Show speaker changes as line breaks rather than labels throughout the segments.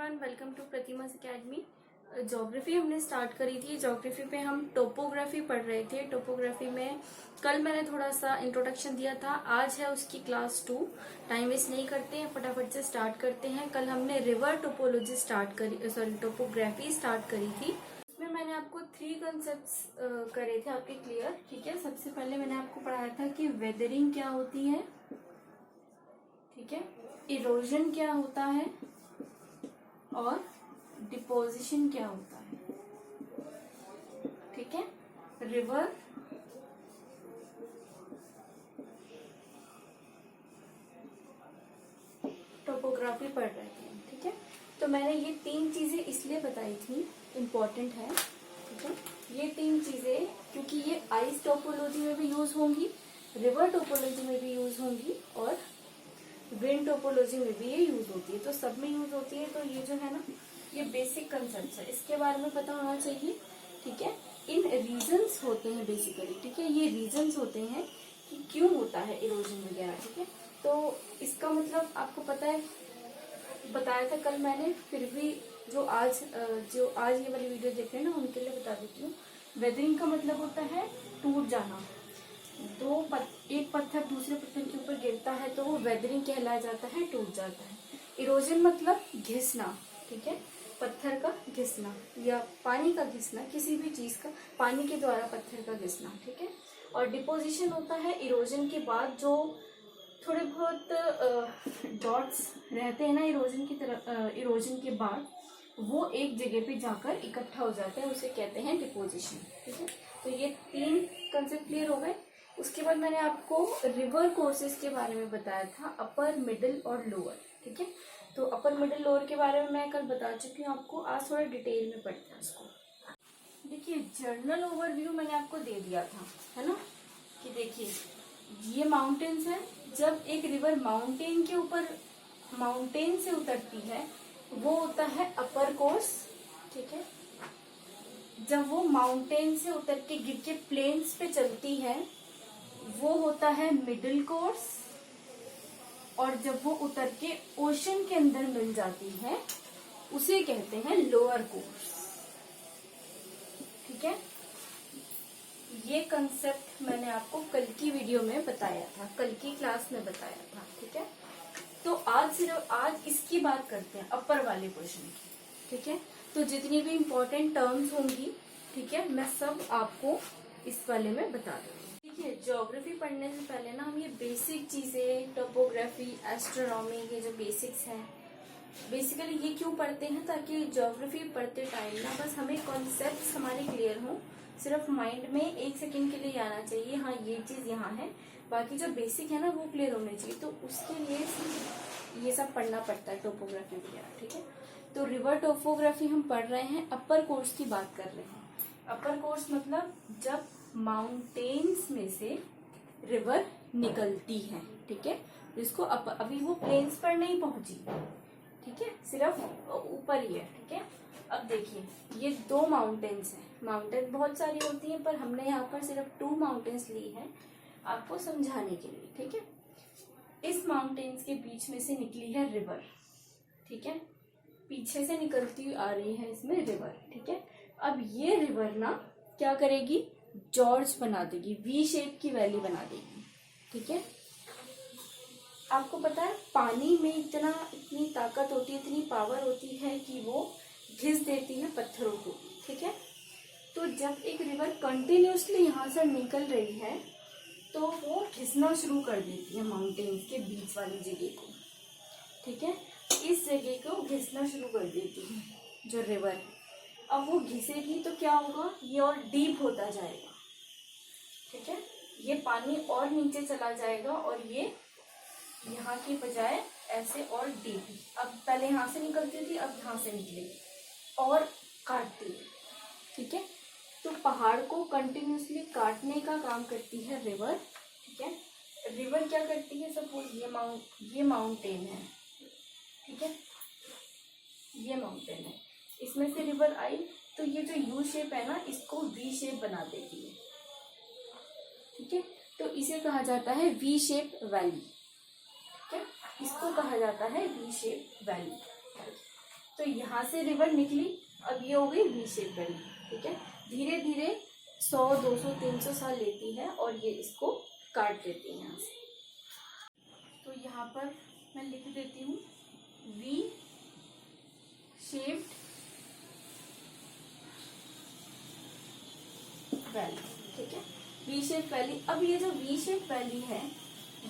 Everyone, welcome to Pratimas academy. Geography हमने start करी थी। ज्योग्राफी पे हम टोपोग्राफी पढ़ रहे थे। टोपोग्राफी में कल मैंने थोड़ा सा इंट्रोडक्शन दिया था, आज है उसकी क्लास 2। टाइम वेस्ट नहीं करते हैं, फटाफट से स्टार्ट करते हैं। कल हमने रिवर टोपोलॉजी टोपोग्राफी स्टार्ट करी थी। उसमें मैंने आपको 3 कंसेप्ट्स करे थे आपके क्लियर। ठीक है, सबसे पहले मैंने आपको पढ़ाया था कि वेदरिंग क्या होती है, ठीक है, इरोजन क्या होता है और डिपोजिशन क्या होता है। ठीक है, रिवर टोपोग्राफी पढ़ रहे थे। ठीक है, तो मैंने ये 3 चीजें इसलिए बताई थी, इम्पोर्टेंट है। ठीक है, ये 3 चीजें क्योंकि ये आइस टोपोलॉजी में भी यूज होंगी, रिवर टोपोलॉजी में भी यूज होंगी और विंड टोपोलॉजी में भी ये यूज होती है। तो सब में यूज होती है। तो ये जो है ना, ये बेसिक कंसेप्ट है, इसके बारे में पता होना चाहिए। ठीक है, इन रीजंस होते हैं बेसिकली। ठीक है, ये रीजंस होते हैं कि क्यों होता है इरोजन वगैरह। ठीक है, तो इसका मतलब आपको पता है, बताया था कल मैंने, फिर भी जो आज ये वाली वीडियो देख रहे हैं ना, उनके लिए बता देती हूँ। वेदरिंग का मतलब होता है टूट जाना। एक पत्थर दूसरे पत्थर के ऊपर गिरता है तो वो वेदरिंग कहलाया जाता है, टूट जाता है। इरोजन मतलब घिसना। ठीक है, पत्थर का घिसना या पानी का घिसना, किसी भी चीज का पानी के द्वारा पत्थर का घिसना। ठीक है, और डिपोजिशन होता है इरोजन के बाद जो थोड़े बहुत डॉट्स रहते हैं ना इरोजन की तरह, इरोजन के बाद वो एक जगह पे जाकर इकट्ठा हो जाता है, उसे कहते हैं डिपोजिशन। ठीक है, तो ये 3 कंसेप्ट क्लियर हो गए। उसके बाद मैंने आपको रिवर कोर्सेज के बारे में बताया था, अपर, मिडिल और लोअर। ठीक है, तो अपर, मिडिल, लोअर के बारे में मैं कल बता चुकी हूँ आपको। आज थोड़ा डिटेल में पढ़ते हैं उसको। देखिए, जर्नल ओवरव्यू मैंने आपको दे दिया था, है ना, कि देखिए ये माउंटेन्स है। जब एक रिवर माउंटेन के ऊपर, माउंटेन से उतरती है, वो होता है अपर कोर्स। ठीक है, जब वो माउंटेन से उतर के गिर के प्लेन्स पे चलती है, वो होता है मिडिल कोर्स। और जब वो उतर के ओशन के अंदर मिल जाती है, उसे कहते हैं लोअर कोर्स। ठीक है, ये कंसेप्ट मैंने आपको कल की वीडियो में बताया था, कल की क्लास में बताया था। ठीक है, तो आज इसकी बात करते हैं, अपर वाले क्वेश्चन की। ठीक है, तो जितनी भी इम्पोर्टेंट टर्म्स होंगी, ठीक है, मैं सब आपको इस वाले में बता दूंगी। देखिए, ज्योग्राफी पढ़ने से पहले ना हम ये बेसिक चीजें, टोपोग्राफी, एस्ट्रोनॉमी, ये जो बेसिक्स हैं, बेसिकली ये क्यों पढ़ते हैं, ताकि ज्योग्राफी पढ़ते टाइम ना बस हमें कॉन्सेप्ट्स हमारे क्लियर हों, सिर्फ माइंड में 1 सेकंड के लिए आना चाहिए, हाँ ये चीज यहाँ है, बाकी जो बेसिक है ना वो क्लियर होने चाहिए। तो उसके लिए ये सब पढ़ना पड़ता है, टोपोग्राफी वगैरह। ठीक है, तो रिवर टोपोग्राफी हम पढ़ रहे हैं, अपर कोर्स की बात कर रहे हैं। अपर कोर्स मतलब जब माउंटेन्स में से रिवर निकलती है। ठीक है, जिसको अभी वो प्लेन्स पर नहीं पहुंची, ठीक है, सिर्फ ऊपर ही है। ठीक है, अब देखिए ये 2 माउंटेन्स हैं। माउंटेन बहुत सारी होती हैं, पर हमने यहाँ पर सिर्फ 2 माउंटेन्स ली है आपको समझाने के लिए। ठीक है, इस माउंटेन्स के बीच में से निकली है रिवर। ठीक है, पीछे से निकलती हुई आ रही है इसमें रिवर। ठीक है, अब ये रिवर ना क्या करेगी, जॉर्ज बना देगी, वी शेप की वैली बना देगी। ठीक है, आपको पता है पानी में इतनी ताकत होती है, इतनी पावर होती है कि वो घिस देती है पत्थरों को। ठीक है, तो जब एक रिवर कंटिन्यूसली यहाँ से निकल रही है तो वो घिसना शुरू कर देती है माउंटेन्स के बीच वाली जगह को। ठीक है, इस जगह को घिसना शुरू कर देती है जो रिवर है। अब वो घिसेगी तो क्या होगा, ये और डीप होता जाएगा। ठीक है, ये पानी और नीचे चला जाएगा और ये यहाँ की बजाय ऐसे और डीप, अब पहले यहाँ से निकलती थी, अब यहाँ से निकलेगी और काटती है। ठीक है, तो पहाड़ को कंटिन्यूसली काटने का काम करती है रिवर। ठीक है, रिवर क्या करती है, सपोज ये माउंटेन है। ठीक है, ये माउंटेन है, इसमें से रिवर आई तो ये जो यू शेप है ना, इसको वी शेप बना देती है। ठीक है, तो इसे कहा जाता है वी शेप वैली। ठीक है, इसको कहा जाता है वी शेप वैली। तो यहाँ से रिवर निकली, अब ये हो गई वी शेप वैली। ठीक है, धीरे धीरे 100, 200, 300 साल लेती है और ये इसको काट देती है यहाँ से। तो यहाँ पर मैं लिख देती हूँ वी शेप्ड वैली। ठीक है, वी शेप वैली। अब ये जो वी शेप वैली है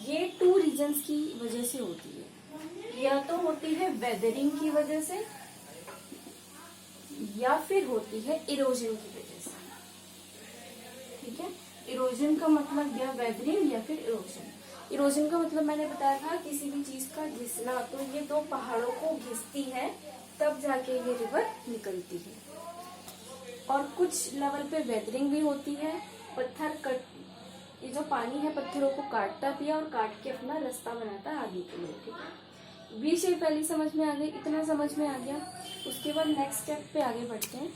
ये 2 रीजन्स की वजह से होती है। या तो होती है वेदरिंग की वजह से या फिर होती है इरोजन की वजह से। ठीक है, इरोजन का मतलब या वेदरिंग या फिर इरोजन। इरोजन का मतलब मैंने बताया था किसी भी चीज का घिसना, तो ये 2 पहाड़ों को घिसती है तब जाके ये रिवर निकलती है। और कुछ लेवल पे वेदरिंग भी होती है, पत्थर कट, ये जो पानी है पत्थरों को काटता भी है और काट के अपना रास्ता बनाता है आगे के लिए। ठीक है, वी शेप वैली समझ में आ गई, इतना समझ में आ गया। उसके बाद नेक्स्ट स्टेप पे आगे बढ़ते हैं।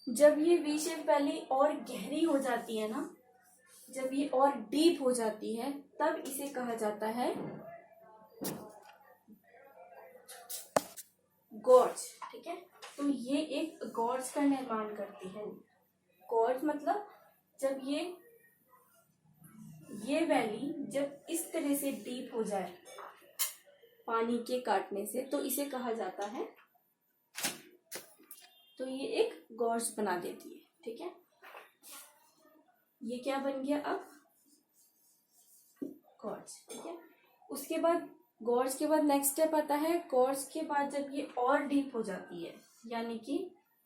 जब ये वी शेप वैली और गहरी हो जाती है ना, जब ये और डीप हो जाती है तब इसे कहा जाता है गॉर्ज। ठीक है, तो ये एक गॉर्ज का निर्माण करती है। गॉर्ज मतलब जब ये वैली जब इस तरह से डीप हो जाए पानी के काटने से, तो इसे कहा जाता है, तो ये एक गॉर्ज बना देती है। ठीक है, ये क्या बन गया अब, गॉर्ज। ठीक है, उसके बाद गॉर्ज के बाद नेक्स्ट स्टेप आता है। गॉर्ज के बाद जब ये और डीप हो जाती है, यानी कि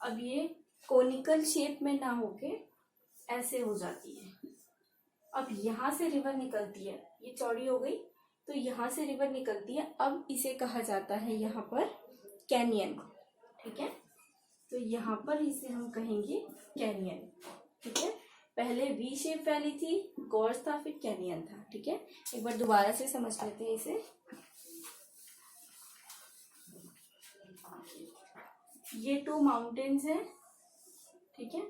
अब ये कोनिकल शेप में ना होके ऐसे हो जाती है। अब यहाँ से रिवर निकलती है, ये चौड़ी हो गई तो यहाँ से रिवर निकलती है। अब इसे कहा जाता है यहाँ पर कैनियन। ठीक है, तो यहाँ पर इसे हम कहेंगे कैनियन। ठीक है, पहले वी शेप वैली थी, गॉर्ज था, फिर कैनियन था। ठीक है, एक बार दोबारा से समझ लेते हैं इसे। ये 2 माउंटेन्स हैं। ठीक है,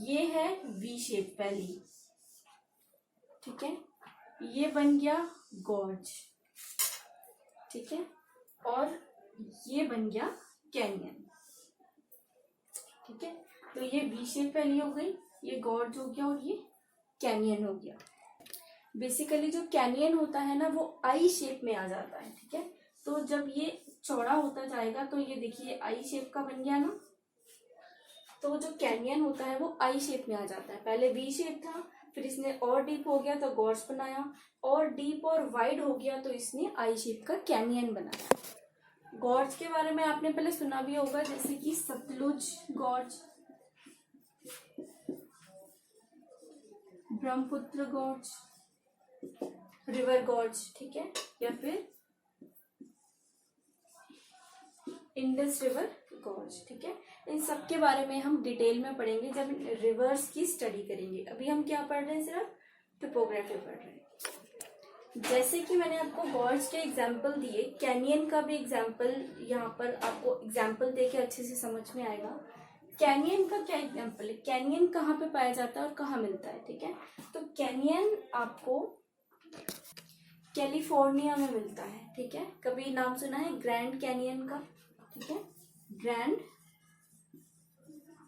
ये है वी शेप वैली। ठीक है, ये बन गया गॉर्ज। ठीक है, और ये बन गया कैनियन। ठीक है, तो ये वी शेप वैली हो गई, ये गॉर्ज हो गया और ये कैनियन हो गया। बेसिकली जो कैनियन होता है ना वो आई शेप में आ जाता है। ठीक है, तो जब ये चौड़ा होता जाएगा तो ये देखिए आई शेप का बन गया ना, तो जो कैनियन होता है वो आई शेप में आ जाता है। पहले वी शेप था, फिर इसने और डीप हो गया तो गॉर्ज बनाया, और डीप और वाइड हो गया तो इसने आई शेप का कैनियन बनाया। गॉर्ज के बारे में आपने पहले सुना भी होगा, जैसे कि Sutlej gorge, Brahmaputra gorge, river gorge. ठीक है, या फिर इंडस रिवर गॉर्ज। ठीक है, इन सब के बारे में हम डिटेल में पढ़ेंगे जब रिवर्स की स्टडी करेंगे। अभी हम क्या पढ़ रहे हैं, सिर्फ टोपोग्राफी पढ़ रहे हैं। जैसे कि मैंने आपको गॉर्ज के एग्जाम्पल दिए, कैनियन का भी एग्जाम्पल यहाँ पर आपको एग्जाम्पल देके अच्छे से समझ में आएगा। कैनियन का क्या एग्जाम्पल है, कैनियन कहाँ पे पाया जाता है और कहाँ मिलता है। ठीक है, तो कैनियन आपको कैलिफोर्निया में मिलता है। ठीक है, कभी नाम सुना है ग्रैंड कैनियन का। ठीक है, ग्रैंड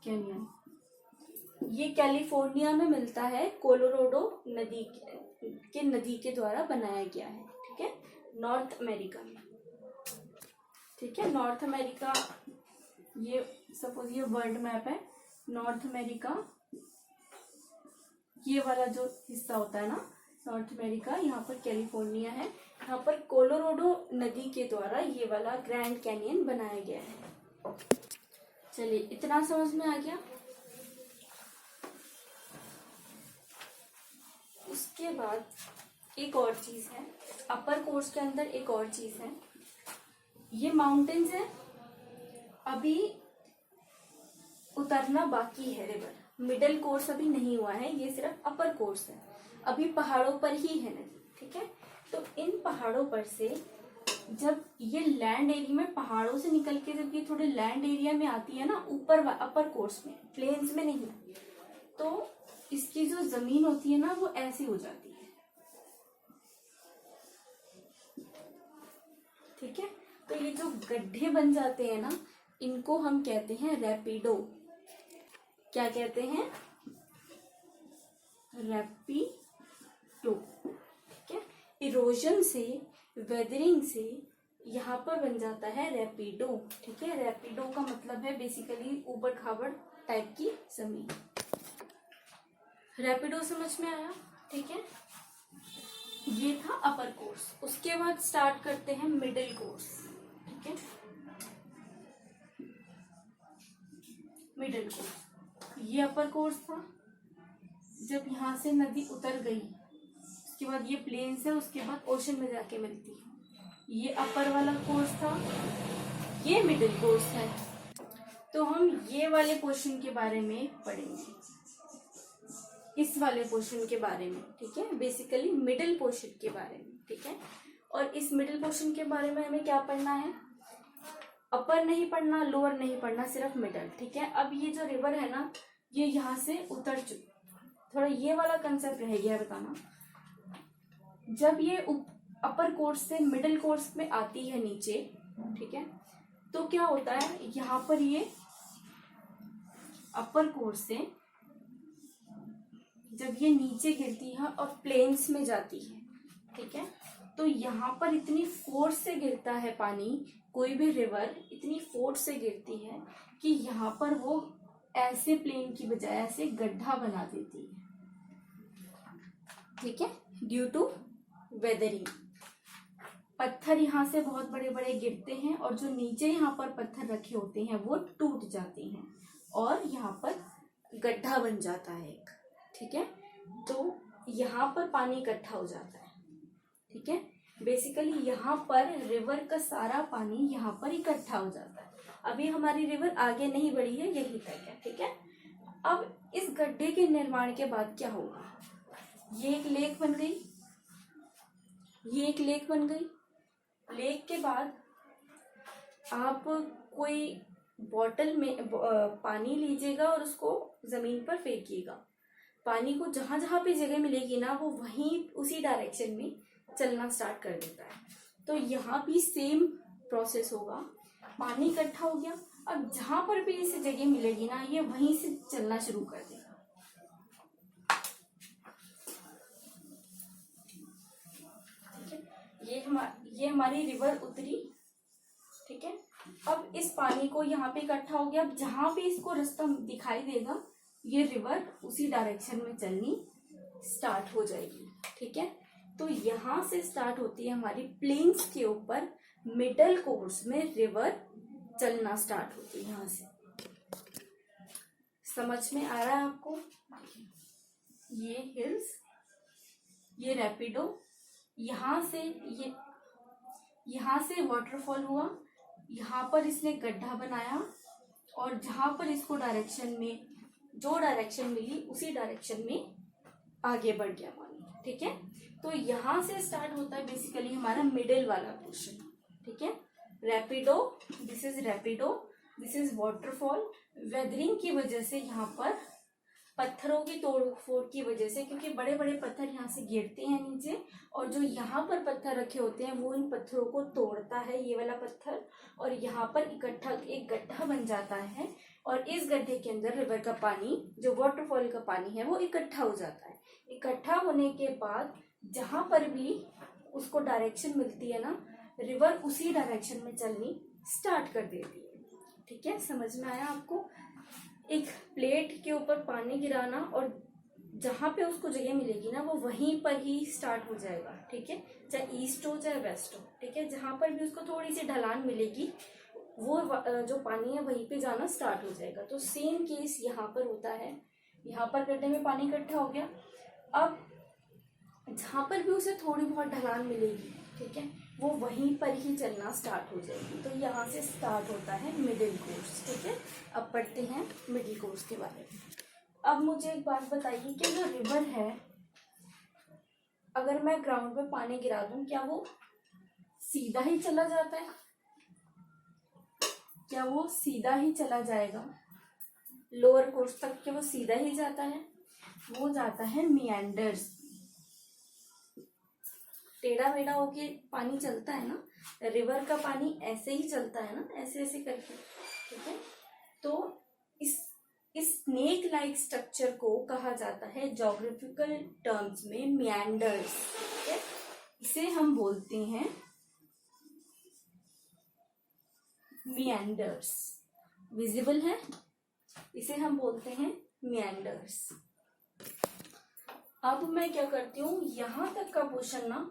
कैनियन ये कैलिफोर्निया में मिलता है, कोलोराडो नदी के द्वारा बनाया गया है। ठीक है, नॉर्थ अमेरिका में। ठीक है, नॉर्थ अमेरिका, ये सपोज ये वर्ल्ड मैप है, नॉर्थ अमेरिका ये वाला जो हिस्सा होता है ना नॉर्थ अमेरिका, यहाँ पर कैलिफोर्निया है, यहाँ पर कोलोराडो नदी के द्वारा ये वाला ग्रैंड कैनियन बनाया गया है। चलिए, इतना समझ में आ गया। उसके बाद एक और चीज है, अपर कोर्स के अंदर एक और चीज है, ये माउंटेन्स है, अभी उतरना बाकी है रिवर, मिडिल कोर्स अभी नहीं हुआ है, ये सिर्फ अपर कोर्स है, अभी पहाड़ों पर ही है नदी। ठीक है, तो इन पहाड़ों पर से जब ये लैंड एरिया में, पहाड़ों से निकल के जब ये थोड़े लैंड एरिया में आती है ना, ऊपर अपर कोर्स में, प्लेन्स में नहीं, तो इसकी जो जमीन होती है ना वो ऐसी हो जाती है। ठीक है, तो ये जो गड्ढे बन जाते हैं ना, इनको हम कहते हैं रैपिडो। क्या कहते हैं? रैपिडो। ठीक है, इरोजन से, वेदरिंग से यहाँ पर बन जाता है रैपिडो। ठीक है, रैपिडो का मतलब है बेसिकली ऊबड़ खाबड़ टाइप की जमीन। रैपिडो समझ में आया? ठीक है, ये था अपर कोर्स। उसके बाद स्टार्ट करते हैं मिडिल कोर्स। ठीक है, मिडिल कोर्स, ये अपर कोर्स था। जब यहाँ से नदी उतर गई, उसके बाद ये प्लेन्स है, उसके बाद ओशन में जाके मिलती है। ये अपर वाला कोर्स था, ये मिडिल कोर्स है। तो हम ये वाले पोर्शन के बारे में पढ़ेंगे, इस वाले पोर्शन के बारे में। ठीक है, बेसिकली मिडिल पोर्शन के बारे में। ठीक है, और इस मिडिल पोर्शन के बारे में हमें क्या पढ़ना है? अपर नहीं पढ़ना, लोअर नहीं पढ़ना, सिर्फ मिडिल। ठीक है, अब ये जो रिवर है ना, ये यहाँ से उतर चुकी। थोड़ा ये वाला कंसेप्ट रह गया बताना। जब ये अपर कोर्स से मिडिल कोर्स में आती है नीचे, ठीक है, तो क्या होता है, यहाँ पर ये अपर कोर्स से जब ये नीचे गिरती है और प्लेन्स में जाती है, ठीक है, तो यहाँ पर इतनी फोर्स से गिरता है पानी, कोई भी रिवर इतनी फोर्स से गिरती है कि यहाँ पर वो ऐसे प्लेन की बजाय ऐसे गड्ढा बना देती है। ठीक है, ड्यू टू वेदरिंग। पत्थर यहाँ से बहुत बड़े बड़े गिरते हैं और जो नीचे यहाँ पर पत्थर रखे होते हैं वो टूट जाते हैं और यहाँ पर गड्ढा बन जाता है एक। ठीक है, तो यहाँ पर पानी इकट्ठा हो जाता है। ठीक है, बेसिकली यहाँ पर रिवर का सारा पानी यहाँ पर इकट्ठा हो जाता है। अभी हमारी रिवर आगे नहीं बढ़ी है, यही तक है। ठीक है, अब इस गड्ढे के निर्माण के बाद क्या होगा? ये एक लेक बन गई, ये एक लेक बन गई। लेक के बाद आप कोई बॉटल में पानी लीजिएगा और उसको जमीन पर फेंकिएगा। पानी को जहां जहां पे जगह मिलेगी ना, वो वहीं उसी डायरेक्शन में चलना स्टार्ट कर देता है। तो यहाँ भी सेम प्रोसेस होगा। पानी इकट्ठा हो गया, अब जहां पर भी इसे जगह मिलेगी ना, ये वहीं से चलना शुरू कर देगा। ये हमारी रिवर उतरी। ठीक है, अब इस पानी को यहाँ पे इकट्ठा हो गया। अब जहां भी इसको रास्ता दिखाई देगा, ये रिवर उसी डायरेक्शन में चलनी स्टार्ट हो जाएगी। ठीक है, तो यहाँ से स्टार्ट होती है हमारी प्लेन्स के ऊपर मिडल कोर्स में रिवर चलना स्टार्ट होती है। यहाँ से समझ में आ रहा है आपको? ये हिल्स, ये रैपिडो, यहाँ से वाटरफॉल हुआ, यहाँ पर इसने गड्ढा बनाया और जहां पर इसको डायरेक्शन में, जो डायरेक्शन मिली उसी डायरेक्शन में आगे बढ़ गया पानी। ठीक है, तो यहाँ से स्टार्ट होता है बेसिकली हमारा मिडिल वाला पोर्शन। ठीक है, Rapido, this is Rapido, this is waterfall. Weathering की वजह से यहाँ पर पत्थरों की तोड़ फोड़ की वजह से, क्योंकि बड़े बड़े पत्थर यहाँ से गिरते हैं नीचे और जो यहाँ पर पत्थर रखे होते हैं वो इन पत्थरों को तोड़ता है, ये वाला पत्थर, और यहाँ पर इकट्ठा एक गड्ढा बन जाता है और इस गड्ढे के अंदर रिवर का पानी, जो वाटरफॉल का पानी है, वो इकट्ठा हो जाता है। इकट्ठा होने के बाद जहां पर भी उसको डायरेक्शन मिलती है ना, रिवर उसी डायरेक्शन में चलनी स्टार्ट कर देती है। ठीक है, समझ में आया आपको? एक प्लेट के ऊपर पानी गिराना और जहां पे उसको जगह मिलेगी ना, वो वहीं पर ही स्टार्ट हो जाएगा। ठीक है, चाहे ईस्ट हो चाहे वेस्ट हो। ठीक है, जहां पर भी उसको थोड़ी सी ढलान मिलेगी, वो जो पानी है वहीं पे जाना स्टार्ट हो जाएगा। तो सेम केस यहाँ पर होता है। यहाँ पर गड्ढे में पानी इकट्ठा हो गया, अब जहां पर भी उसे थोड़ी बहुत ढलान मिलेगी, ठीक है, वो वहीं पर ही चलना स्टार्ट हो जाएगी। तो यहाँ से स्टार्ट होता है मिडिल कोर्स। ठीक है, अब पढ़ते हैं मिडिल कोर्स के बारे में। अब मुझे एक बात बताइए कि जो रिवर है, अगर मैं ग्राउंड पे पानी गिरा दूं, क्या वो सीधा ही चला जाता है? क्या वो सीधा ही चला जाएगा लोअर कोर्स तक? क्या वो सीधा ही जाता है? वो जाता है मिएंडर्स। टेढ़ा मेढ़ा होके पानी चलता है ना, रिवर का पानी ऐसे ही चलता है ना, ऐसे ऐसे करके, ठीक है। तो इस स्नेक लाइक स्ट्रक्चर को कहा जाता है ज्योग्राफिकल टर्म्स में मियांडर्स, ठीक है। इसे हम बोलते हैं मियांडर्स, विजिबल है, इसे हम बोलते हैं मियांडर्स। अब मैं क्या करती हूँ, यहां तक का पोर्शन ना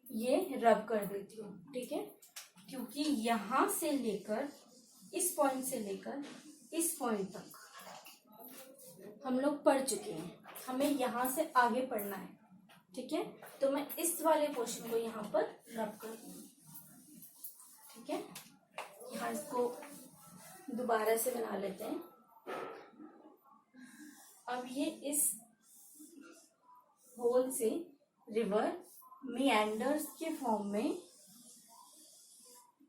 ये रब कर देती हूँ, ठीक है, क्योंकि यहां से लेकर इस पॉइंट से लेकर इस पॉइंट तक हम लोग पढ़ चुके हैं, हमें यहां से आगे पढ़ना है, ठीक है। तो मैं इस वाले पोर्शन को यहाँ पर रब कर दूंगी, ठीक है। यहाँ इसको दोबारा से बना लेते हैं। अब ये इस होल से रिवर मियांडर्स के फॉर्म में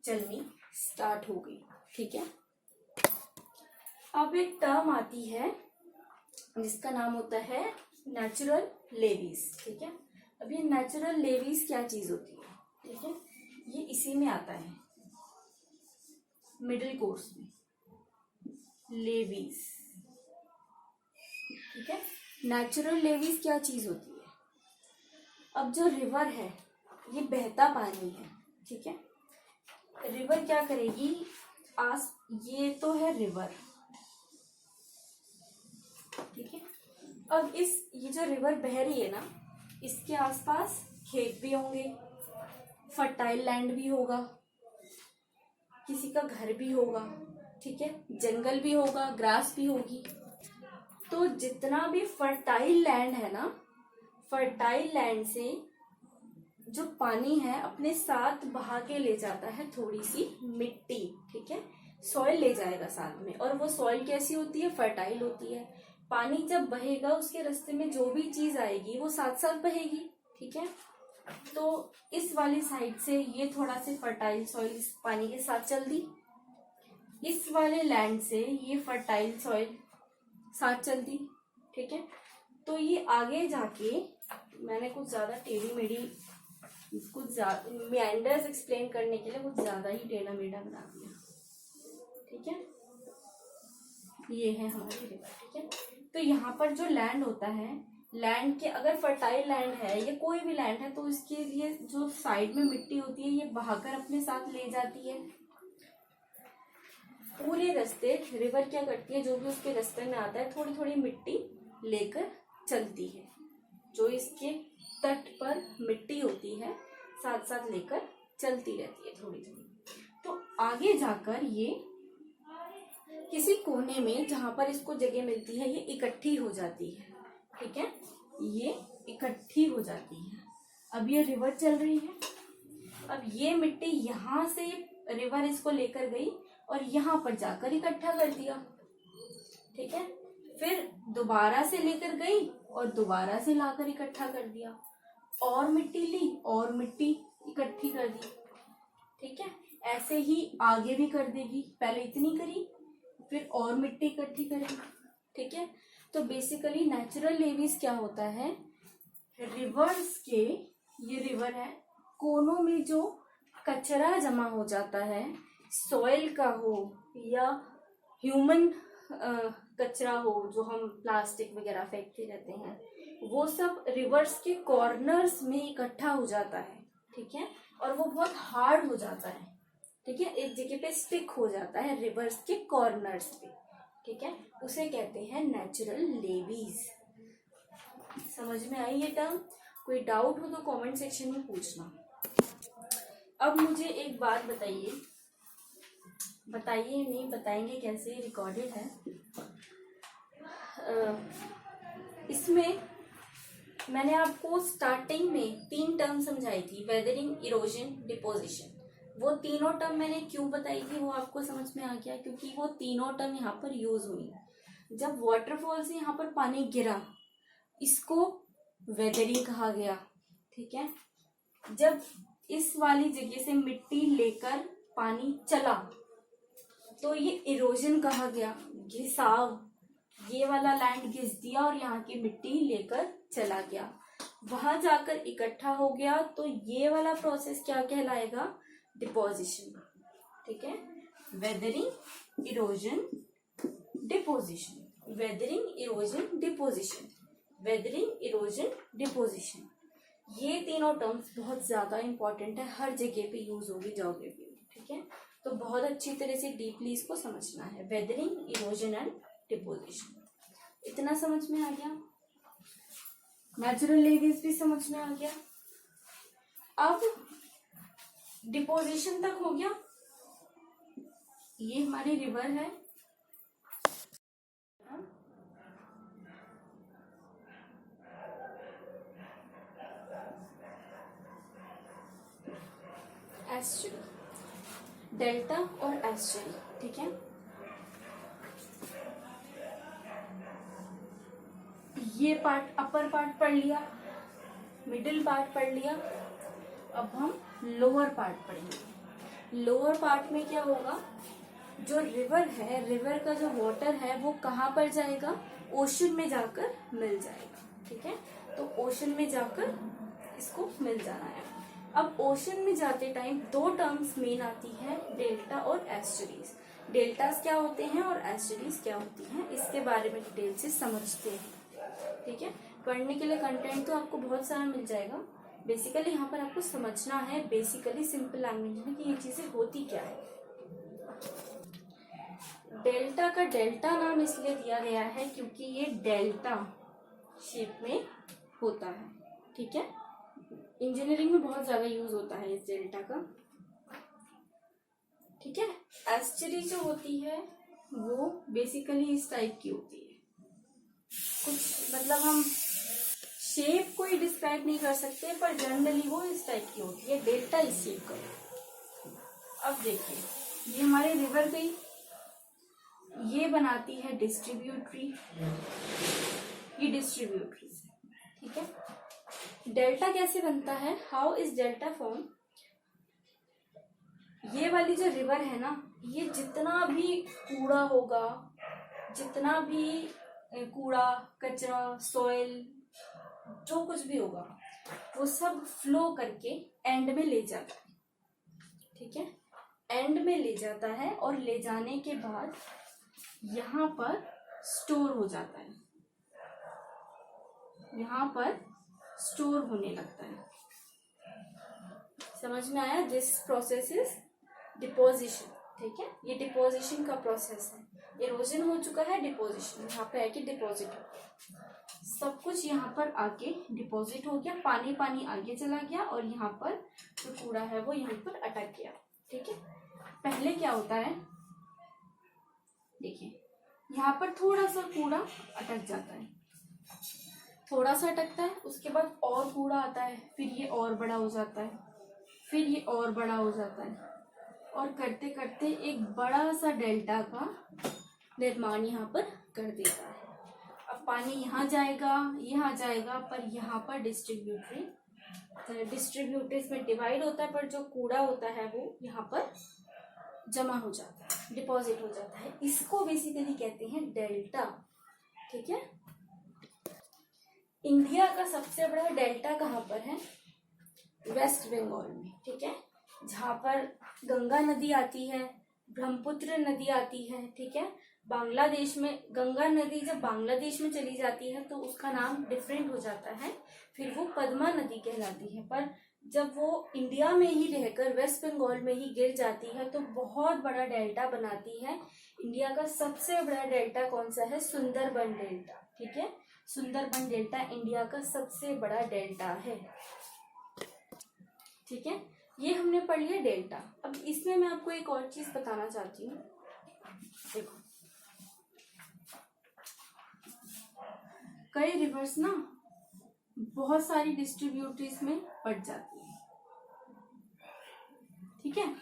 चलनी स्टार्ट हो गई, ठीक है। अब एक टर्म आती है जिसका नाम होता है नेचुरल लेवीज, ठीक है। अब ये नेचुरल लेवीज क्या चीज होती है, ठीक है, ये इसी में आता है मिडिल कोर्स में, लेवीज, ठीक है। नेचुरल लेवीज क्या चीज होती है। अब जो रिवर है ये बहता पानी है, ठीक है। रिवर क्या करेगी, ये तो है रिवर, ठीक है। अब ये जो रिवर बह रही है ना, इसके आसपास खेत भी होंगे, फर्टाइल लैंड भी होगा, किसी का घर भी होगा, ठीक है, जंगल भी होगा, ग्रास भी होगी। तो जितना भी फर्टाइल लैंड है ना, फर्टाइल लैंड से जो पानी है अपने साथ बहा के ले जाता है थोड़ी सी मिट्टी, ठीक है, सॉइल ले जाएगा साथ में। और वो सॉइल कैसी होती है, फर्टाइल होती है। पानी जब बहेगा उसके रास्ते में जो भी चीज आएगी वो साथ साथ बहेगी, ठीक है। तो इस वाली साइड से ये थोड़ा से फर्टाइल सॉइल इस पानी के साथ चल दी, इस वाले लैंड से ये फर्टाइल सॉइल साथ चल दी, ठीक है। तो ये आगे जाके मैंने कुछ ज्यादा टेढ़ी मेढ़ी, कुछ मियांडर्स एक्सप्लेन करने के लिए कुछ ज्यादा ही टेढ़ा मेढ़ा बना दिया, ठीक है। ये है हमारी रिवर, ठीक है। तो यहाँ पर जो लैंड होता है, लैंड के अगर फर्टाइल लैंड है या कोई भी लैंड है तो इसके लिए जो साइड में मिट्टी होती है ये बहाकर अपने साथ ले जाती है। पूरे रास्ते रिवर क्या करती है, जो भी उसके रास्ते में आता है थोड़ी थोड़ी मिट्टी लेकर चलती है, जो इसके तट पर मिट्टी होती है साथ साथ लेकर चलती रहती है थोड़ी थोड़ी। तो आगे जाकर ये किसी कोने में जहां पर इसको जगह मिलती है ये इकट्ठी हो जाती है, ठीक है, ये इकट्ठी हो जाती है। अब ये रिवर चल रही है, अब ये मिट्टी यहां से रिवर इसको लेकर गई और यहां पर जाकर इकट्ठा कर दिया, ठीक है। फिर दोबारा से लेकर गई और दोबारा से लाकर इकट्ठा कर दिया, और मिट्टी ली और मिट्टी इकट्ठी कर दी, ठीक है। ऐसे ही आगे भी कर देगी, पहले इतनी करी फिर और मिट्टी इकट्ठी करेगी, ठीक है। तो बेसिकली नेचुरल लेवीज क्या होता है, रिवर्स के, ये रिवर है, कोनों में जो कचरा जमा हो जाता है, सॉइल का हो या ह्यूमन कचरा हो, जो हम प्लास्टिक वगैरह फेंकते रहते हैं, वो सब रिवर्स के कॉर्नर्स में इकट्ठा हो जाता है, ठीक है। और वो बहुत हार्ड हो जाता है, ठीक है, एक जगह पे स्टिक हो जाता है रिवर्स के कॉर्नर्स पे, ठीक है, उसे कहते हैं नेचुरल लेवीज। समझ में आई ये टर्म? कोई डाउट हो तो कमेंट सेक्शन में पूछना। अब मुझे एक बात बताइए, नहीं बताएंगे कैसे, रिकॉर्डेड है। इसमें मैंने आपको स्टार्टिंग में 3 टर्म समझाई थी, वेदरिंग, इरोजन, डिपोजिशन। वो तीनों टर्म मैंने क्यों बताई थी वो आपको समझ में आ गया, क्योंकि वो तीनों टर्म यहाँ पर यूज हुई। जब वाटरफॉल से यहाँ पर पानी गिरा, इसको वेदरिंग कहा गया, ठीक है। जब इस वाली जगह से मिट्टी लेकर पानी चला तो ये इरोजन कहा गया, घिसाव, ये वाला लैंड घिस दिया और यहाँ की मिट्टी लेकर चला गया। वहां जाकर इकट्ठा हो गया, तो ये वाला प्रोसेस क्या कहलाएगा? डिपोजिशन। ठीक है, weathering, erosion, deposition. Weathering, erosion, deposition, weathering, erosion, deposition. ये तीनों टर्म्स बहुत ज्यादा इंपॉर्टेंट है, हर जगह पे यूज होगी ज्योग्राफी में। ठीक है, तो बहुत अच्छी तरह से डीपली इसको समझना है। वेदरिंग, इरोजन एंड डिपोजिशन, इतना समझ में आ गया। नेचुरल लेगेज भी समझ में आ गया। अब डिपोजिशन तक हो गया। ये हमारी रिवर है, एस्चुरी, डेल्टा और एस्चुरी। ठीक है, ये पार्ट अपर पार्ट पढ़ लिया, मिडिल पार्ट पढ़ लिया। अब हम लोअर पार्ट पढ़ेंगे। लोअर पार्ट में क्या होगा? जो रिवर है, रिवर का जो वाटर है वो कहाँ पर जाएगा? ओशन में जाकर मिल जाएगा। ठीक है, तो ओशन में जाकर इसको मिल जाना है। अब ओशन में जाते टाइम दो टर्म्स मेन आती है, डेल्टा और एस्चुरीज। डेल्टास क्या होते हैं और एस्चुरीज क्या होती हैं, इसके बारे में डिटेल से समझते हैं। ठीक है, पढ़ने के लिए कंटेंट तो आपको बहुत सारा मिल जाएगा। बेसिकली यहाँ पर आपको समझना है, बेसिकली सिंपल लैंग्वेज में, कि ये चीजें होती क्या है। डेल्टा का डेल्टा नाम इसलिए दिया गया है क्योंकि ये डेल्टा शेप में होता है। ठीक है, इंजीनियरिंग में बहुत ज्यादा यूज होता है इस डेल्टा का। ठीक है, एस्चुरी जो होती है वो बेसिकली इस टाइप की होती है। कुछ मतलब हम शेप कोई डिस्क्राइब नहीं कर सकते, पर जनरली वो इस टाइप की होती है। डेल्टा इस शेप का। अब देखिए, ये हमारी रिवर गई, ये बनाती है डिस्ट्रीब्यूटरी, ये डिस्ट्रीब्यूटरी से। ठीक है, डेल्टा कैसे बनता है? How is delta form? ये वाली जो रिवर है ना, ये जितना भी कूड़ा होगा, जितना भी कूड़ा कचरा सॉइल जो कुछ भी होगा, वो सब फ्लो करके एंड में ले जाता है। ठीक है, एंड में ले जाता है और ले जाने के बाद यहाँ पर स्टोर हो जाता है, यहाँ पर स्टोर होने लगता है। समझ में आया? This process is deposition. ठीक है, ये डिपोजिशन का प्रोसेस है। इरोजन हो चुका है, डिपोजिशन यहाँ पे है कि डिपॉजिट हो गया। सब कुछ यहाँ पर आके डिपॉजिट हो गया, पानी पानी आगे चला गया और यहाँ पर जो कूड़ा है वो यहाँ पर अटक गया। ठीक है, पहले क्या होता है, देखिए यहाँ पर थोड़ा सा कूड़ा अटक जाता है, थोड़ा सा अटकता है, उसके बाद और कूड़ा आता है, फिर ये और बड़ा हो जाता है, फिर ये और बड़ा हो जाता है, और करते करते एक बड़ा सा डेल्टा का निर्माण यहाँ पर कर देता है। अब पानी यहाँ जाएगा, यहाँ जाएगा, पर यहाँ पर डिस्ट्रीब्यूटर्स में डिवाइड होता है, पर जो कूड़ा होता है वो यहाँ पर जमा हो जाता है, डिपॉजिट हो जाता है। इसको बेसिकली कहते हैं डेल्टा। ठीक है, इंडिया का सबसे बड़ा डेल्टा कहाँ पर है? वेस्ट बंगाल में। ठीक है, जहाँ पर गंगा नदी आती है, ब्रह्मपुत्र नदी आती है। ठीक है, बांग्लादेश में गंगा नदी जब बांग्लादेश में चली जाती है तो उसका नाम डिफरेंट हो जाता है, फिर वो पद्मा नदी कहलाती है। पर जब वो इंडिया में ही रहकर वेस्ट बंगाल में ही गिर जाती है तो बहुत बड़ा डेल्टा बनाती है। इंडिया का सबसे बड़ा डेल्टा कौन सा है? सुंदरबन डेल्टा। ठीक है, सुंदरबन डेल्टा इंडिया का सबसे बड़ा डेल्टा है। ठीक है, ये हमने पढ़ लिया डेल्टा। अब इसमें मैं आपको एक और चीज बताना चाहती हूँ। देखो, कई रिवर्स ना बहुत सारी डिस्ट्रीब्यूटरीज में बढ़ जाती है। ठीक है,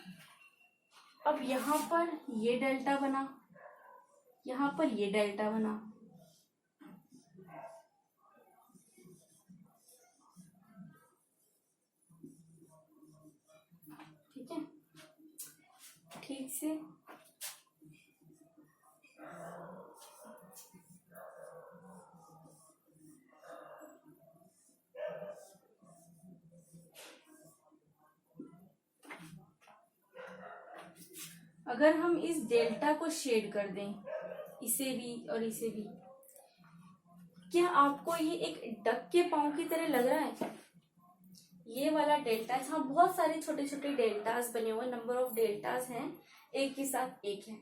अब यहाँ पर ये डेल्टा बना, यहाँ पर ये डेल्टा बना। ठीक है, ठीक से अगर हम इस डेल्टा को शेड कर दें, इसे भी और इसे भी, क्या आपको ये एक डक के पाँव की तरह लग रहा है? ये वाला डेल्टा, जहाँ बहुत सारे छोटे छोटे डेल्टास बने हुए, नंबर ऑफ डेल्टास हैं, एक के साथ एक है,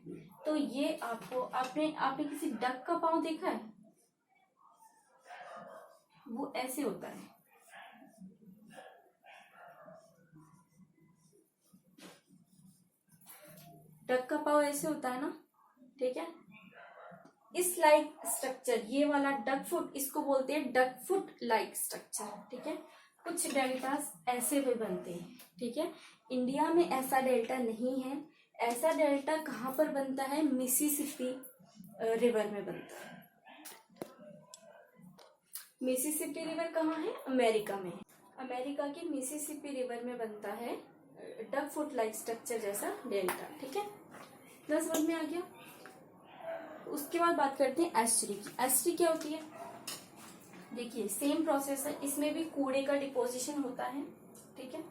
तो ये आपको, आपने किसी डक का पाँव देखा है? वो ऐसे होता है। डक का पाँव ऐसे होता है ना, ठीक है। इस लाइक स्ट्रक्चर, ये वाला डक फुट, इसको बोलते हैं डक फुट लाइक स्ट्रक्चर, ठीक है। कुछ डेल्टास ऐसे भी बनते हैं, ठीक है। इंडिया में ऐसा डेल्टा नहीं है। ऐसा डेल्टा कहाँ पर बनता है? मिसिसिपी रिवर में बनता है। मिसिसिपी रिवर कहाँ है? अमेरिका में है। अमेरिका के मिसिसिपी रिवर में बनता है डक फुट लाइक स्ट्रक्चर जैसा डेल्टा, ठीक है। ना समझ में आ गया? उसके बाद बात करते हैं एस्चुरी की। एस्चुरी क्या होती है? देखिए सेम प्रोसेस है, इसमें भी कूड़े का डिपोजिशन होता है, ठीक है।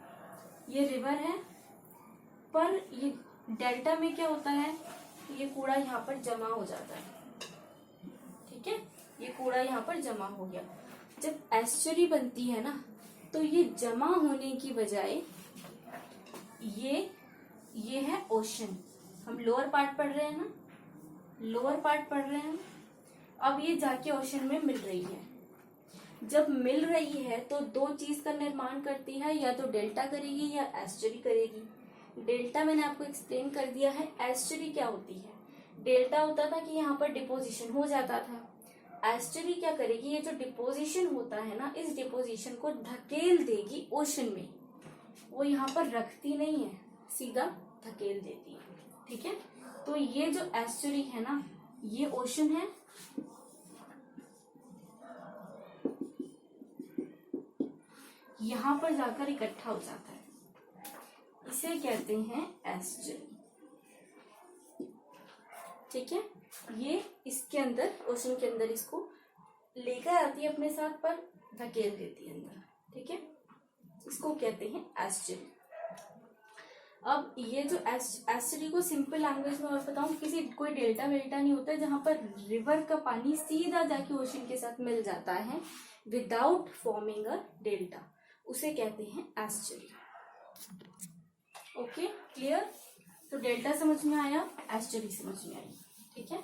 ये रिवर है, पर ये डेल्टा में क्या होता है, ये कूड़ा यहाँ पर जमा हो जाता है, ठीक है। ये कूड़ा यहाँ पर जमा हो गया। जब एस्चुरी बनती है ना, तो ये जमा होने की बजाय ये है ओशन। हम लोअर पार्ट पढ़ रहे हैं ना, लोअर पार्ट पढ़ रहे हैं। अब ये जाके ओशन में मिल रही है। जब मिल रही है तो दो चीज का निर्माण करती है, या तो डेल्टा करेगी या एस्चुरी करेगी। डेल्टा मैंने आपको एक्सप्लेन कर दिया है। एस्चुरी क्या होती है? डेल्टा होता था कि यहाँ पर डिपोजिशन हो जाता था। एस्चुरी क्या करेगी? ये जो डिपोजिशन होता है ना, इस डिपोजिशन को धकेल देगी ओशन में। वो यहाँ पर रखती नहीं है, सीधा धकेल देती है, ठीक है। तो ये जो एस्चुरी है ना, ये ओशन है, यहां पर जाकर इकट्ठा हो जाता है, इसे कहते हैं एस्चुरी, ठीक है। ये इसके अंदर, ओशन के अंदर इसको लेकर आती है अपने साथ, पर धकेल देती है अंदर, ठीक है। इसको कहते हैं एस्चुरी। अब ये जो एस्चुरी को सिंपल लैंग्वेज में और बताऊं, किसी कोई डेल्टा वेल्टा नहीं होता है जहां पर रिवर का पानी सीधा जाके ओशन के साथ मिल जाता है विदाउट फॉर्मिंग अ डेल्टा, उसे कहते हैं एस्चुरी। Okay, clear? तो डेल्टा समझ में आया, एस्चुरी समझ में आई, ठीक है।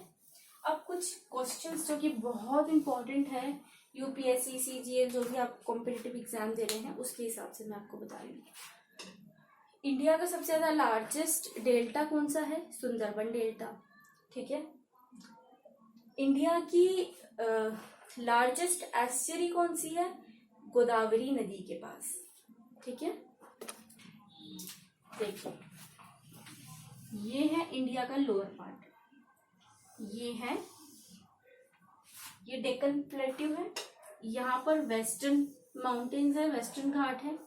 अब कुछ क्वेश्चंस जो कि बहुत इंपॉर्टेंट है, यूपीएससी सीजीएल जो भी आप कॉम्पिटिटिव एग्जाम दे रहे हैं उसके हिसाब से मैं आपको बता रही हूँ। इंडिया का सबसे ज्यादा लार्जेस्ट डेल्टा कौन सा है? सुंदरबन डेल्टा, ठीक है। इंडिया की लार्जेस्ट एस्चुरी कौन सी है? गोदावरी नदी के पास, ठीक है। देखिए ये है इंडिया का लोअर पार्ट, ये डेक्कन प्लेट्यू है, यहाँ पर वेस्टर्न माउंटेन्स है, वेस्टर्न घाट है,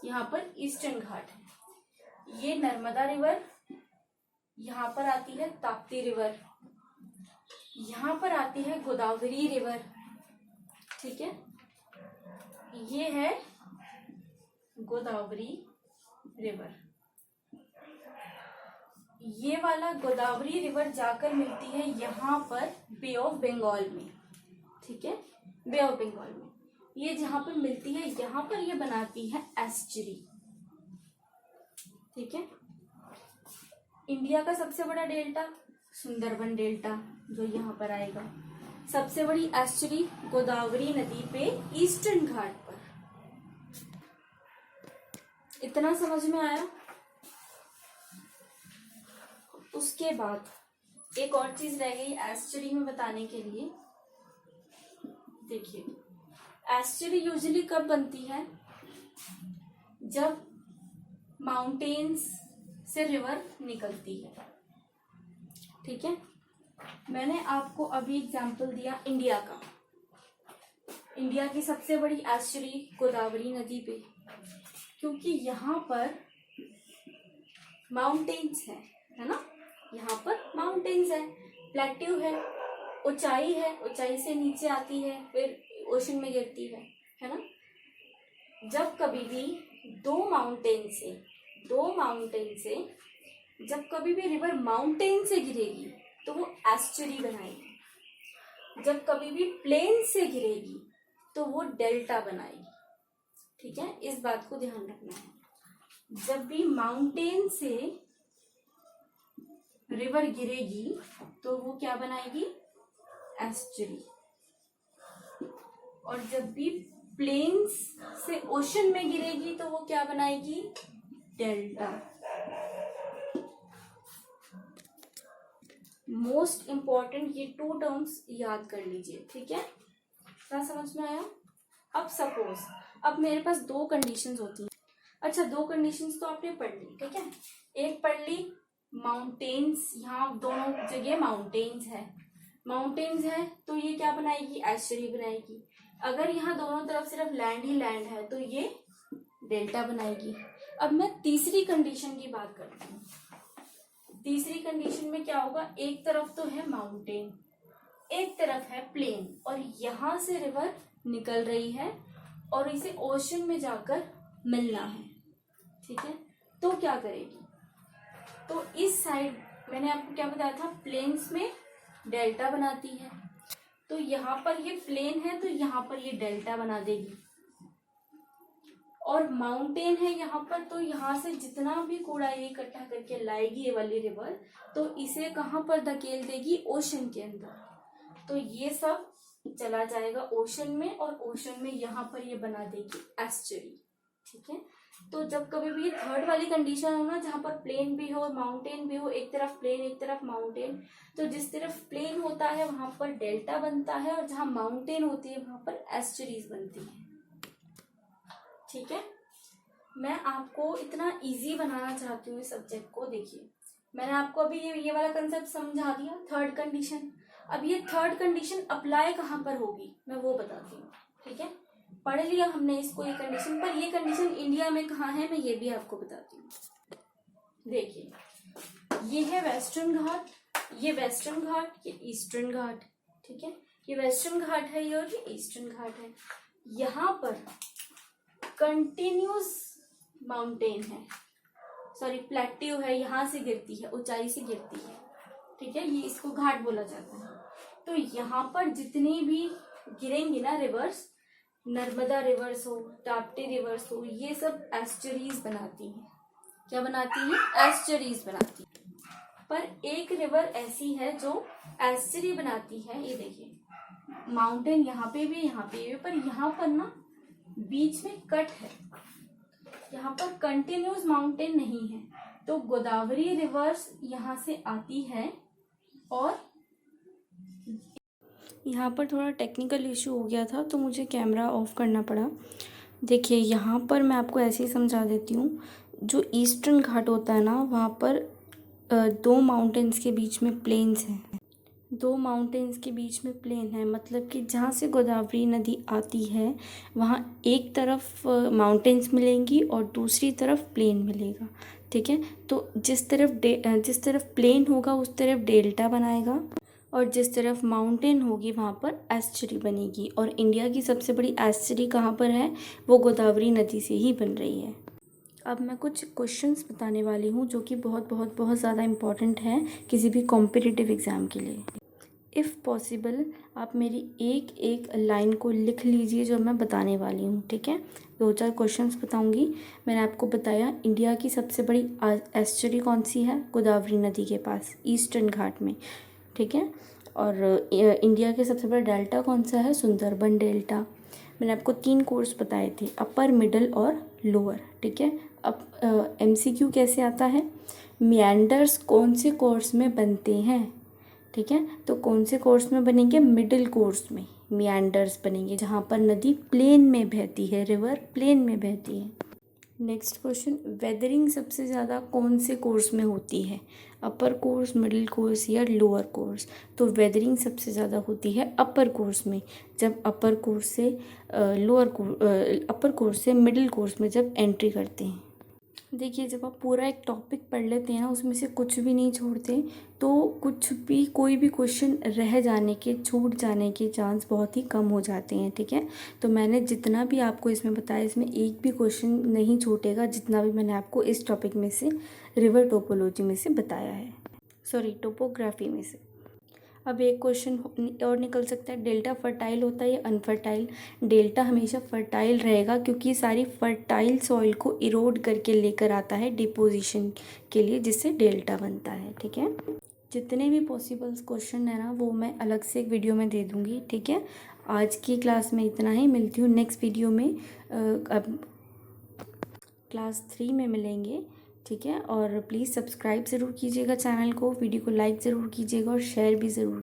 यहाँ पर ईस्टर्न घाट है। ये नर्मदा रिवर, यहाँ पर आती है ताप्ती रिवर, यहाँ पर आती है गोदावरी रिवर, ठीक है। ये है गोदावरी रिवर। ये वाला गोदावरी रिवर जाकर मिलती है यहाँ पर बे ऑफ बंगाल में, ठीक है, बे ऑफ बंगाल में। ये जहां पर मिलती है, यहाँ पर ये बनाती है एस्चुरी, ठीक है। इंडिया का सबसे बड़ा डेल्टा सुंदरबन डेल्टा जो यहाँ पर आएगा। सबसे बड़ी एस्चुरी गोदावरी नदी पे ईस्टर्न घाट पर। इतना समझ में आया? उसके बाद एक और चीज रह गई एस्चुरी में बताने के लिए। देखिए एस्चुरी यूजुअली कब बनती है? जब माउंटेन्स से रिवर निकलती है, ठीक है। मैंने आपको अभी एग्जाम्पल दिया इंडिया का। इंडिया की सबसे बड़ी एस्चुरी गोदावरी नदी पे, क्योंकि यहाँ पर माउंटेन्स है ना, यहाँ पर माउंटेन्स है, प्लेट्यू है, ऊंचाई है, ऊंचाई से नीचे आती है फिर ओशन में गिरती है ना। जब कभी भी दो माउंटेन से जब कभी भी रिवर माउंटेन से गिरेगी तो वो एस्चुरी बनाएगी, जब कभी भी प्लेन से गिरेगी तो वो डेल्टा बनाएगी। ठीक है, इस बात को ध्यान रखना है। जब भी माउंटेन से रिवर गिरेगी तो वो क्या बनाएगी, एस्चुरी। और जब भी प्लेन्स से ओशन में गिरेगी तो वो क्या बनाएगी, डेल्टा। मोस्ट इंपॉर्टेंट ये 2 टर्म्स याद कर लीजिए। ठीक है, क्या समझ में आया? अब सपोज अब मेरे पास 2 कंडीशंस होती हैं। अच्छा, 2 कंडीशंस तो आपने पढ़ ली। ठीक है, एक पढ़ ली माउंटेन्स, यहाँ दोनों जगह माउंटेन्स है तो ये क्या बनाएगी, एस्चुरी बनाएगी। अगर यहाँ दोनों तरफ सिर्फ लैंड ही लैंड है तो ये डेल्टा बनाएगी। अब मैं तीसरी कंडीशन की बात करती हूँ। तीसरी कंडीशन में क्या होगा, एक तरफ तो है माउंटेन, एक तरफ है प्लेन, और यहाँ से रिवर निकल रही है और इसे ओशन में जाकर मिलना है। ठीक है, तो क्या करेगी, तो इस साइड मैंने आपको क्या बताया था, प्लेन्स में डेल्टा बनाती है, तो यहाँ पर ये प्लेन है तो यहाँ पर ये डेल्टा बना देगी। और माउंटेन है यहाँ पर, तो यहाँ से जितना भी कूड़ा ये इकट्ठा करके लाएगी ये वाली रिवर, तो इसे कहाँ पर धकेल देगी, ओशन के अंदर। तो ये सब चला जाएगा ओशन में, और ओशन में यहाँ पर ये बना देगी एस्चुरी। ठीक है, तो जब कभी भी ये थर्ड वाली कंडीशन हो ना, जहाँ पर प्लेन भी हो माउंटेन भी हो, एक तरफ प्लेन एक तरफ माउंटेन, तो जिस तरफ प्लेन होता है वहां पर डेल्टा बनता है, और जहाँ माउंटेन होती है वहां पर एस्चुरीज बनती है। ठीक है, मैं आपको इतना इजी बनाना चाहती हूँ इस सब्जेक्ट को। देखिए, मैंने आपको अभी ये वाला कंसेप्ट समझा दिया, थर्ड कंडीशन। अब ये थर्ड कंडीशन अप्लाई कहाँ पर होगी मैं वो बताती हूँ। ठीक है, पढ़ लिया हमने इसको, ये कंडीशन, पर ये कंडीशन इंडिया में कहाँ है मैं ये भी आपको बताती हूँ। देखिए, ये है वेस्टर्न घाट, ये वेस्टर्न घाट, ये ईस्टर्न घाट। ठीक है, ये वेस्टर्न घाट है ये, और ये ईस्टर्न घाट है। यहाँ पर कंटिन्यूस माउंटेन है, सॉरी प्लेट्यू है, यहाँ से गिरती है, ऊंचाई से गिरती है। ठीक है, ये इसको घाट बोला जाता है। तो यहाँ पर जितनी भी गिरेंगी ना रिवर्स, नर्मदा रिवर्स हो, ताप्ती रिवर्स हो, ये सब एस्चुरीज बनाती हैं। क्या बनाती हैं, एस्चुरीज बनाती हैं। पर एक रिवर ऐसी है जो एस्चुरी बनाती है, ये देखिए, माउंटेन यहाँ पे भी पर यहाँ पर ना बीच में कट है, यहाँ पर कंटिन्यूस माउंटेन नहीं है। तो गोदावरी रिवर्स यहाँ से आती है, और यहाँ पर थोड़ा टेक्निकल इशू हो गया था तो मुझे कैमरा ऑफ करना पड़ा। देखिए, यहाँ पर मैं आपको ऐसे ही समझा देती हूँ। जो ईस्टर्न घाट होता है ना, वहाँ पर 2 माउंटेन्स के बीच में प्लेन्स हैं, 2 माउंटेन्स के बीच में प्लेन है, मतलब कि जहाँ से गोदावरी नदी आती है वहाँ एक तरफ माउंटेन्स मिलेंगी और दूसरी तरफ प्लेन मिलेगा। ठीक है, तो जिस तरफ प्लेन होगा उस तरफ डेल्टा बनाएगा, और जिस तरफ माउंटेन होगी वहाँ पर एस्चुरी बनेगी। और इंडिया की सबसे बड़ी एस्चुरी कहाँ पर है, वो गोदावरी नदी से ही बन रही है। अब मैं कुछ क्वेश्चंस बताने वाली हूँ जो कि बहुत बहुत बहुत ज़्यादा इम्पॉर्टेंट हैं किसी भी कॉम्पिटिटिव एग्ज़ाम के लिए। इफ़ पॉसिबल आप मेरी एक एक लाइन को लिख लीजिए जो मैं बताने वाली हूँ। ठीक है, 2-4 क्वेश्चंस बताऊँगी। मैंने आपको बताया इंडिया की सबसे बड़ी एस्चुरी कौन सी है, गोदावरी नदी के पास ईस्टर्न घाट में। ठीक है, और इंडिया के सबसे बड़ा डेल्टा कौन सा है, सुंदरबन डेल्टा। मैंने आपको 3 कोर्स बताए थे, अपर मिडल और लोअर। ठीक है, अब MCQ कैसे आता है, मिएंडर्स कौन से कोर्स में बनते हैं। ठीक है, तो कौन से कोर्स में बनेंगे, मिडिल कोर्स में मिएंडर्स बनेंगे, जहाँ पर नदी प्लेन में बहती है, रिवर प्लेन में बहती है। नेक्स्ट क्वेश्चन, वेदरिंग सबसे ज़्यादा कौन से कोर्स में होती है, अपर कोर्स, मिडिल कोर्स या लोअर कोर्स। तो वेदरिंग सबसे ज़्यादा होती है अपर कोर्स में, जब अपर कोर्स से मिडिल कोर्स में जब एंट्री करते हैं।
देखिए, जब आप पूरा एक टॉपिक पढ़ लेते हैं ना, उसमें से कुछ भी नहीं छोड़ते, तो कुछ भी कोई भी क्वेश्चन रह जाने के, छूट जाने के चांस बहुत ही कम हो जाते हैं, ठीक है। तो मैंने जितना भी आपको इसमें बताया, इसमें एक भी क्वेश्चन नहीं छूटेगा, जितना भी मैंने आपको इस टॉपिक में से, रिवर टोपोलॉजी में से बताया है, सॉरी टोपोग्राफी में से। अब एक क्वेश्चन और निकल सकता है, डेल्टा फर्टाइल होता है या अनफर्टाइल। डेल्टा हमेशा फर्टाइल रहेगा, क्योंकि सारी फर्टाइल सॉइल को इरोड करके लेकर आता है डिपोजिशन के लिए, जिससे डेल्टा बनता है, ठीक है। जितने भी पॉसिबल क्वेश्चन है ना, वो मैं अलग से एक वीडियो में दे दूँगी, ठीक है। आज की क्लास में इतना ही, मिलती हूँ नेक्स्ट वीडियो में। अब क्लास 3 में मिलेंगे, ठीक है। और प्लीज़ सब्सक्राइब ज़रूर कीजिएगा चैनल को, वीडियो को लाइक ज़रूर कीजिएगा और शेयर भी ज़रूर